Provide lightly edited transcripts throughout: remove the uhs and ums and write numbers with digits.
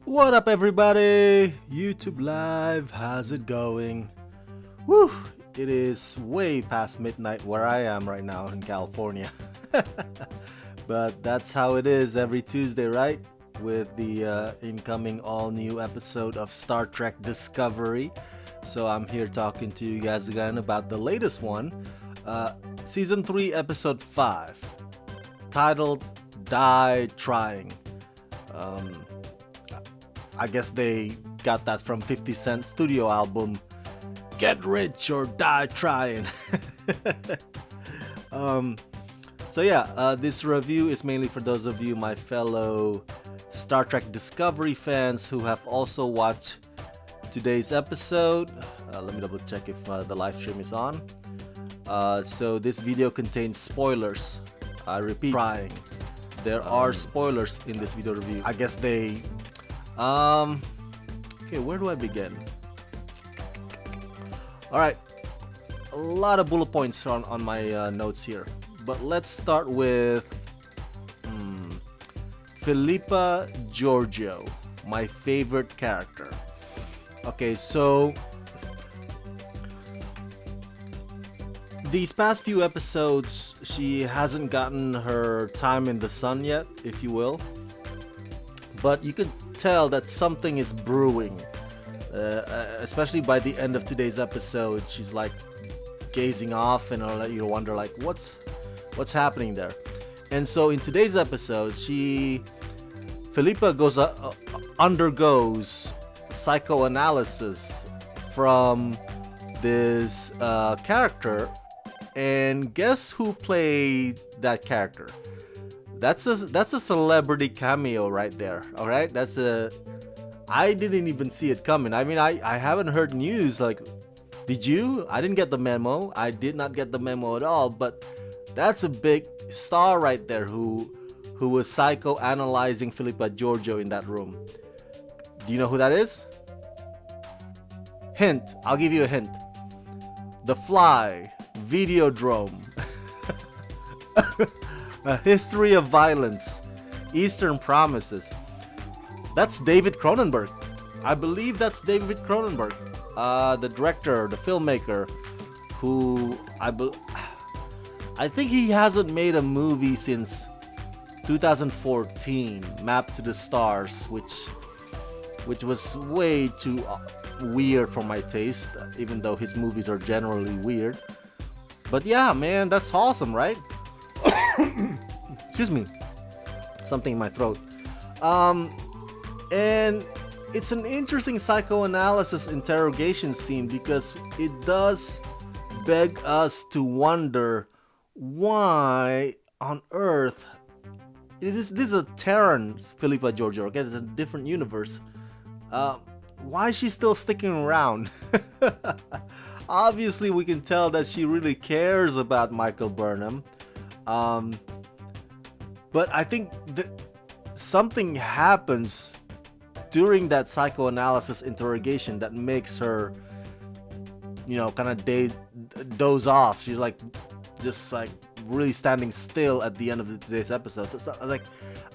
What up, everybody? YouTube Live, how's it going? Woo! It is way past midnight where I am right now in California. But that's how it is every Tuesday, right? With the incoming all new episode of Star Trek Discovery. So I'm here talking to you guys again about the latest one, Season 3, Episode 5, titled Die Trying. I guess they got that from 50 Cent studio album, Get Rich or Die Trying. This review is mainly for those of you, my fellow Star Trek Discovery fans who have also watched today's episode. Let me double check if the live stream is on. So this video contains spoilers. I repeat, trying. There are spoilers in this video review. I guess they... Okay, where do I begin? Alright, a lot of bullet points on my notes here. But let's start with Philippa Georgiou, my favorite character. Okay, so these past few episodes, she hasn't gotten her time in the sun yet, if you will. But you could tell that something is brewing, especially by the end of today's episode. She's like gazing off, and I'll let you wonder like what's happening there. And so in today's episode, Philippa undergoes psychoanalysis from this character, and guess who played that character? That's a celebrity cameo right there. All right, I didn't even see it coming. I mean, I haven't heard news. Like, did you? I didn't get the memo. I did not get the memo at all. But that's a big star right there who was psychoanalyzing Philippa Georgiou in that room. Do you know who that is? Hint. I'll give you a hint. The Fly, Videodrome. A History of Violence, Eastern Promises. That's David Cronenberg. I believe that's David Cronenberg, the director, the filmmaker, who I think he hasn't made a movie since 2014, Map to the Stars, which was way too weird for my taste, even though his movies are generally weird. But yeah, man, that's awesome, right? Excuse me, something in my throat. And it's an interesting psychoanalysis interrogation scene because it does beg us to wonder why on earth this is a Terran Philippa Georgiou. Okay, it's a different universe. Why is she still sticking around? Obviously, we can tell that she really cares about Michael Burnham. But I think that something happens during that psychoanalysis interrogation that makes her, kind of doze off. She's like, just like really standing still at the end of today's episode. So like,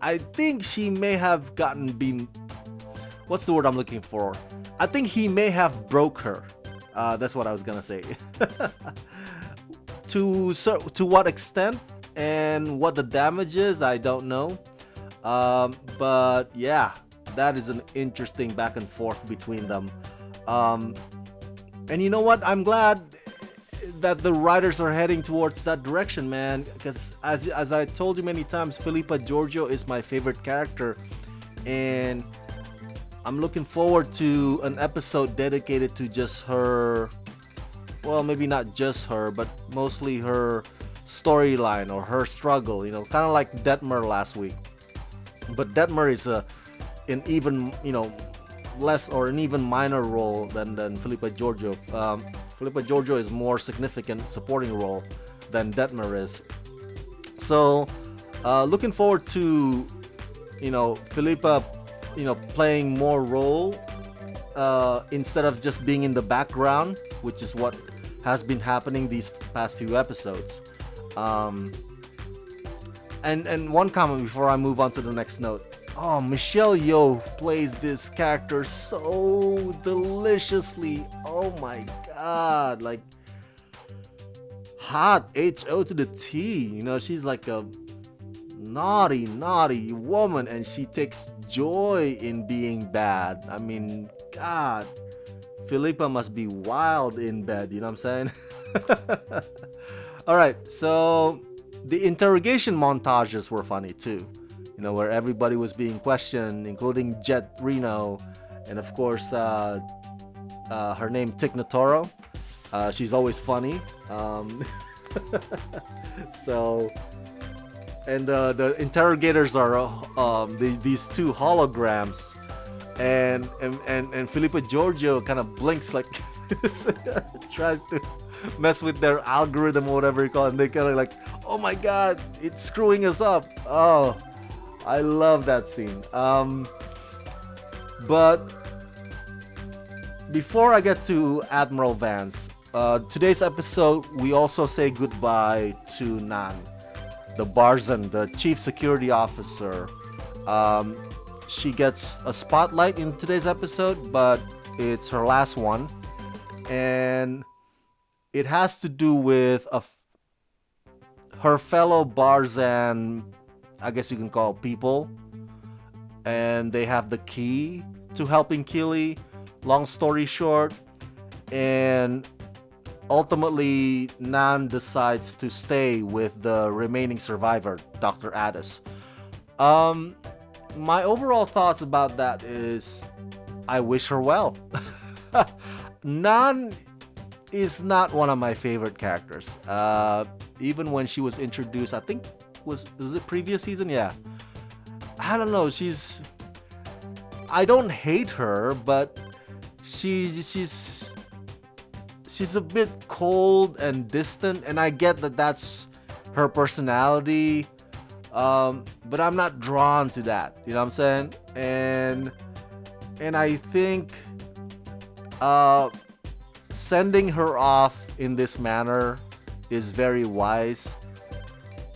I think she may have what's the word I'm looking for? I think he may have broke her. That's what I was gonna say. To what extent and what the damage is, I don't know. But yeah, that is an interesting back and forth between them. And you know what? I'm glad that the writers are heading towards that direction, man. Because as I told you many times, Philippa Georgiou is my favorite character, and I'm looking forward to an episode dedicated to just her. Well, maybe not just her, but mostly her storyline or her struggle, kind of like Detmer last week. But Detmer is an even, less or an even minor role than Philippa Georgiou. Philippa Georgiou is more significant supporting role than Detmer is. So, looking forward to, Philippa, playing more role instead of just being in the background, which is what has been happening these past few episodes. And one comment before I move on to the next note. Oh, Michelle Yeoh plays this character so deliciously. Oh my god, like hot H-O to the T. You know, she's like a naughty, naughty woman, and she takes joy in being bad. I mean, God, Philippa must be wild in bed. You know what I'm saying? All right, so the interrogation montages were funny too. You know, where everybody was being questioned, including Jet Reno, and of course, her name Tig Notaro. She's always funny. So, and the interrogators are these two holograms, and Filippo Giorgio kind of blinks like tries to mess with their algorithm or whatever you call it. And they kind of like, oh my god, it's screwing us up. Oh, I love that scene. But before I get to Admiral Vance, today's episode we also say goodbye to Nan, the Barzan, the chief security officer. She gets a spotlight in today's episode, but it's her last one, and it has to do with her fellow Barzan, I guess you can call people, and they have the key to helping Keely. Long story short, and ultimately Nan decides to stay with the remaining survivor, Dr. Addis. My overall thoughts about that is I wish her well. Nan is not one of my favorite characters. Even when she was introduced, I think was it previous season? Yeah. I don't know. I don't hate her, but she's a bit cold and distant, and I get that that's her personality. But I'm not drawn to that. You know what I'm saying? And I think sending her off in this manner is very wise,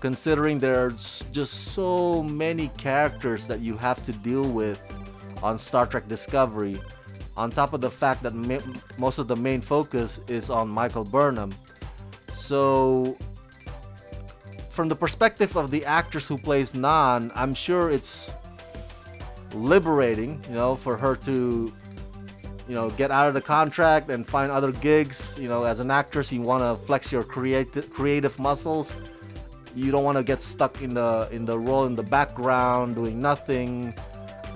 considering there's just so many characters that you have to deal with on Star Trek Discovery, on top of the fact that most of the main focus is on Michael Burnham. So from the perspective of the actress who plays Nan, I'm sure it's liberating, for her to get out of the contract and find other gigs. As an actress, you want to flex your creative muscles. You don't want to get stuck in the role in the background doing nothing.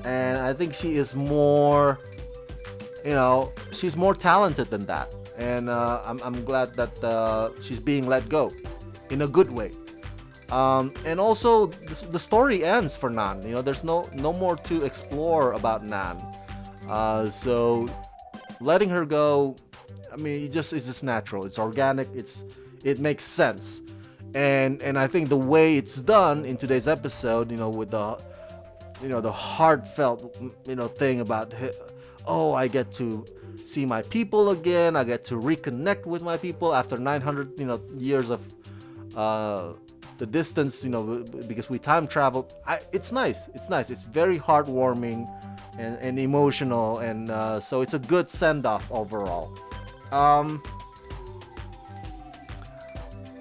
And I think she is more, she's more talented than that. And I'm glad that she's being let go in a good way. And also the story ends for Nan. There's no more to explore about Nan. So letting her go, I mean, it's just natural. It's organic. It makes sense. And I think the way it's done in today's episode, with the heartfelt, thing about, oh, I get to see my people again. I get to reconnect with my people after 900, years of the distance, because we time traveled. It's nice. It's very heartwarming and emotional, and so it's a good send-off overall.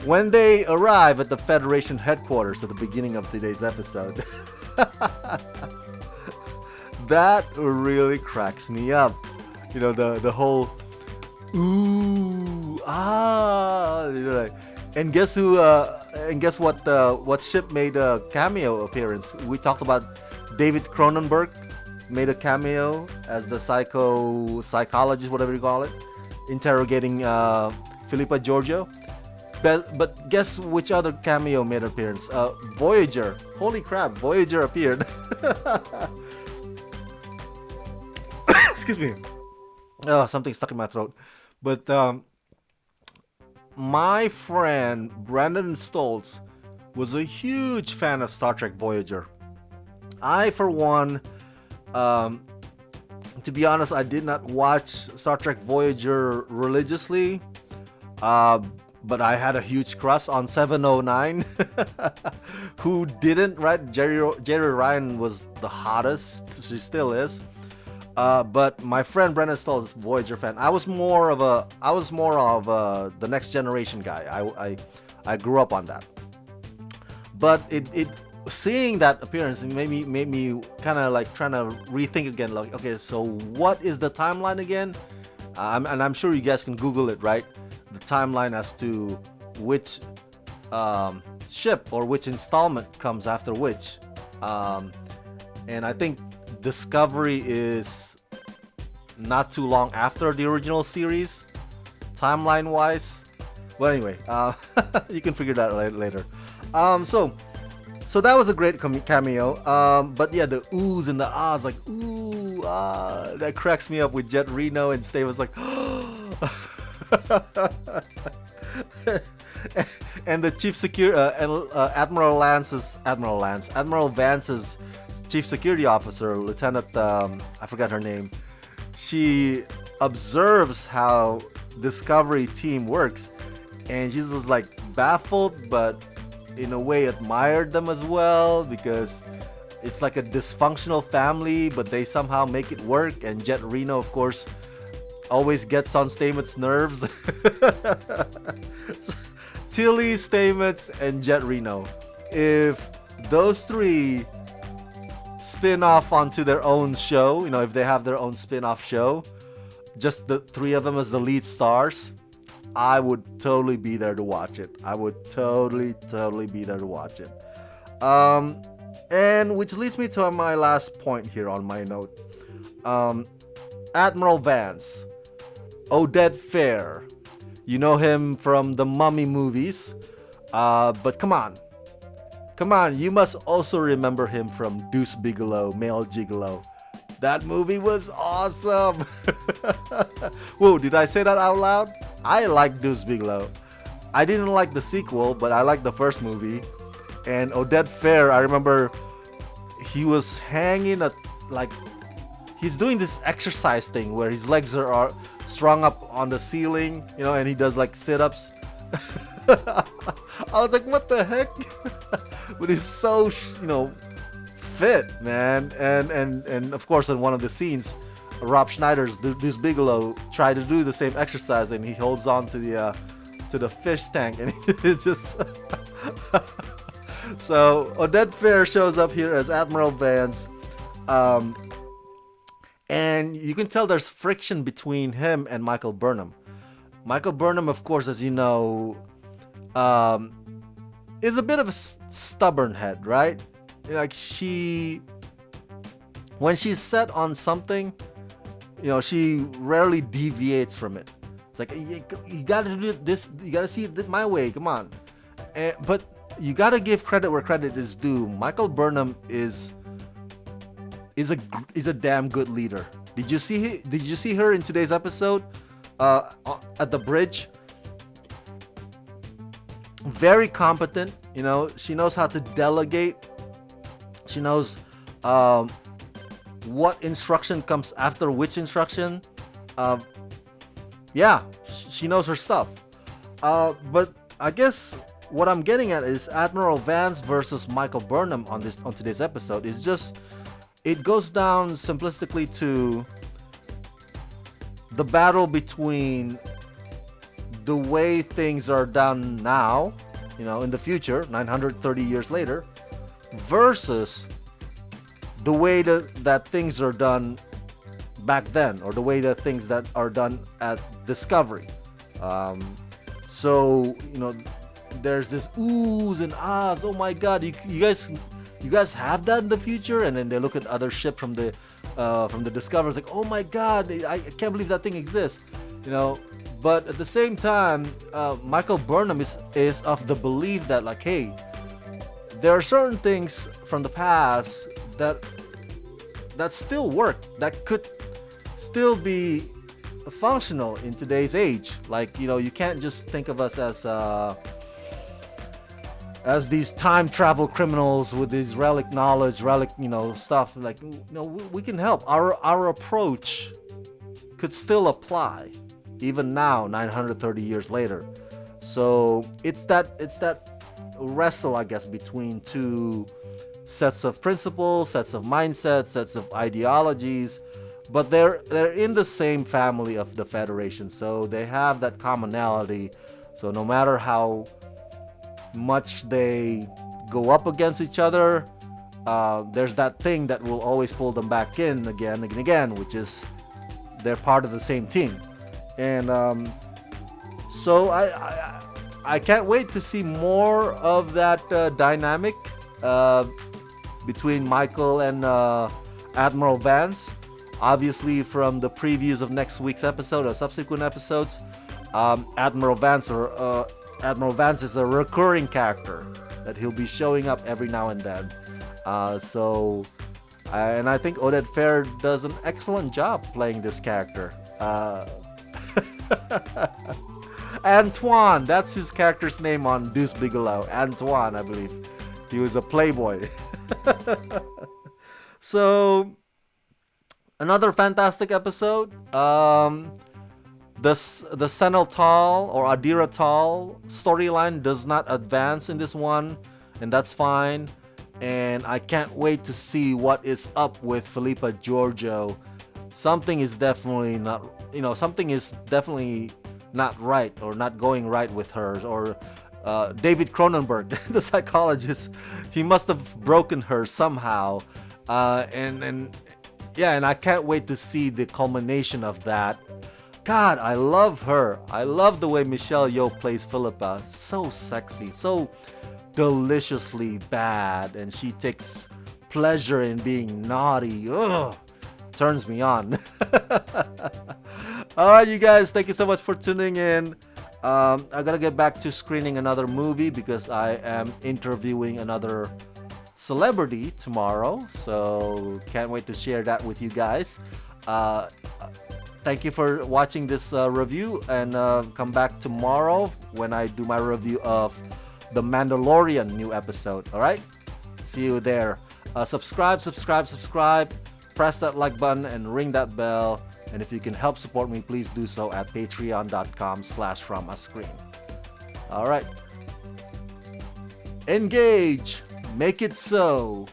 When they arrive at the Federation headquarters at the beginning of today's episode, that really cracks me up. The whole ooh ah, and guess who? And guess what? What ship made a cameo appearance? We talked about David Cronenberg made a cameo as the psychologist, whatever you call it, interrogating Philippa Giorgio. But guess which other cameo made an appearance? Voyager. Holy crap! Voyager appeared. Excuse me. Oh, something stuck in my throat. But my friend Brandon Stoltz was a huge fan of Star Trek Voyager. I, for one, to be honest, I did not watch Star Trek Voyager religiously. but I had a huge crush on 709. Who didn't, right? Jerry Ryan was the hottest. She still is. But my friend Brendan Stoll is Voyager fan. I was more of the Next Generation guy. I grew up on that. But it seeing that appearance, it made me kind of like trying to rethink again. Like, okay, so what is the timeline again? And I'm sure you guys can Google it, right? The timeline as to which ship or which installment comes after which. And I think Discovery is not too long after the original series, timeline wise. But anyway, you can figure that out later. So that was a great cameo. But yeah, the oohs and the ahs, like ooh, ah, that cracks me up with Jet Reno, and Stay was like, and the chief security, Admiral Vance's chief security officer, Lieutenant, I forgot her name. She observes how Discovery team works, and she's just like baffled, but in a way admired them as well, because it's like a dysfunctional family, but they somehow make it work. And Jet Reno, of course, always gets on Stamets' nerves. Tilly, Stamets, and Jet Reno. If those three spin off onto their own show, if they have their own spin-off show, just the three of them as the lead stars, I would totally be there to watch it. I would totally be there to watch it. And which leads me to my last point here on my note. Admiral Vance, Oded Fehr. You know him from the Mummy movies. But come on, you must also remember him from Deuce Bigalow, Male Gigolo. That movie was awesome. Whoa, did I say that out loud? I like Deuce Bigalow. I didn't like the sequel, but I liked the first movie. And Oded Fehr, I remember he was hanging he's doing this exercise thing where his legs are strung up on the ceiling, and he does like sit-ups. I was like, what the heck? But he's so, fit, man. And of course, in one of the scenes, Rob Schneider's Deuce Bigalow tried to do the same exercise, and he holds on to the fish tank, and it's just so Oded Fehr shows up here as Admiral Vance, and you can tell there's friction between him and Michael Burnham. Michael Burnham, of course, as you know, is a bit of a stubborn head, right? Like when she's set on something, she rarely deviates from it. It's like, you gotta do this, you gotta see it my way, come on. But you gotta give credit where credit is due. Michael Burnham is a damn good leader. Did you see her in today's episode at the bridge? Very competent. She knows how to delegate. She knows what instruction comes after which instruction. Yeah, she knows her stuff. But I guess what I'm getting at is Admiral Vance versus Michael Burnham on today's episode is just, it goes down simplistically to the battle between the way things are done now, in the future, 930 years later, versus the way that things are done back then, or the way that things that are done at Discovery. So there's this oohs and ahs. Oh my God, you guys have that in the future? And then they look at other ship from the Discovery. It's like, oh my God, I can't believe that thing exists. But at the same time, Michael Burnham is of the belief that, like, hey, there are certain things from the past that still work, that could still be functional in today's age. Like, you can't just think of us as these time travel criminals with this relic stuff. Like, we can help. Our approach could still apply even now, 930 years later. So it's that wrestle, I guess, between two sets of principles, sets of mindsets, sets of ideologies, but they're in the same family of the Federation, so they have that commonality. So no matter how much they go up against each other, there's that thing that will always pull them back in again and again, which is they're part of the same team. And so I can't wait to see more of that dynamic uh, between Michael and Admiral Vance. Obviously, from the previews of next week's episode or subsequent episodes, Admiral Vance is a recurring character that he'll be showing up every now and then. And I think Oded Fehr does an excellent job playing this character. Antoine, that's his character's name on Deuce Bigelow. Antoine, I believe. He was a playboy. So, another fantastic episode. The Senel Tal or Adira Tal storyline does not advance in this one, and that's fine. And I can't wait to see what is up with Philippa Georgiou. Something is definitely not right or not going right with her. Or David Cronenberg, the psychologist, he must have broken her somehow. And I can't wait to see the culmination of that. God, I love her. I love the way Michelle Yeoh plays Philippa. So sexy, so deliciously bad, and she takes pleasure in being naughty. Ugh, turns me on. Alright, you guys, thank you so much for tuning in. I gotta get back to screening another movie because I am interviewing another celebrity tomorrow, so can't wait to share that with you guys. Thank you for watching this review, and come back tomorrow when I do my review of The Mandalorian new episode. Alright? See you there. Subscribe. Press that like button and ring that bell. And if you can help support me, please do so at patreon.com/FromAScreen. Alright. Engage. Make it so.